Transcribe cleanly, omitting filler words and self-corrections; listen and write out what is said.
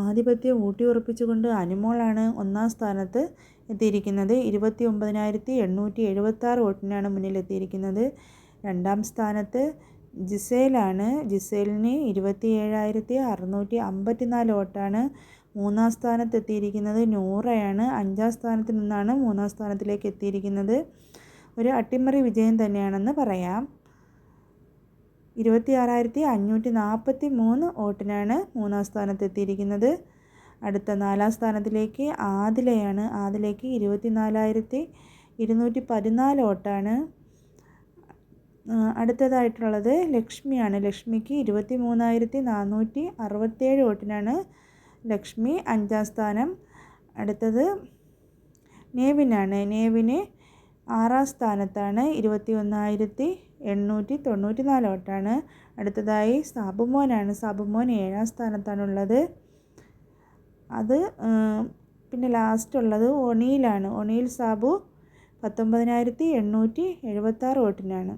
ആധിപത്യം ഊട്ടിയുറപ്പിച്ചുകൊണ്ട് അനുമോളാണ് ഒന്നാം സ്ഥാനത്ത് എത്തിയിരിക്കുന്നത്. 29,876 വോട്ടിനാണ് മുന്നിലെത്തിയിരിക്കുന്നത്. രണ്ടാം സ്ഥാനത്ത് ജിസേലാണ്. ജിസേലിന് 27,654 വോട്ടാണ്. മൂന്നാം സ്ഥാനത്ത് എത്തിയിരിക്കുന്നത് നൂറയാണ്. 5-ാം സ്ഥാനത്ത് നിന്നാണ് 3-ാം സ്ഥാനത്തിലേക്ക് എത്തിയിരിക്കുന്നത്. ഒരു അട്ടിമറി വിജയം തന്നെയാണെന്ന് പറയാം. 26,543 വോട്ടിനാണ് 3-ാം സ്ഥാനത്ത് എത്തിയിരിക്കുന്നത്. അടുത്ത 4-ാം സ്ഥാനത്തിലേക്ക് ആദിലയാണ്. ആദിലയ്ക്ക് 24,214 വോട്ടാണ്. അടുത്തതായിട്ടുള്ളത് ലക്ഷ്മിയാണ്. ലക്ഷ്മിക്ക് 23,467 വോട്ടിനാണ് ലക്ഷ്മി 5-ാം സ്ഥാനം. അടുത്തത് നേവിനാണ്. നേവിന് 6-ാം സ്ഥാനത്താണ്. 21,894 വോട്ടാണ്. അടുത്തതായി സാബുമോനാണ്. സാബുമോൻ 7-ാം സ്ഥാനത്താണുള്ളത്. അത് പിന്നെ ലാസ്റ്റ് ഉള്ളത് ഒണിയിലാണ്. ഒണിയിൽ സാബു 19,876 വോട്ടിനാണ്.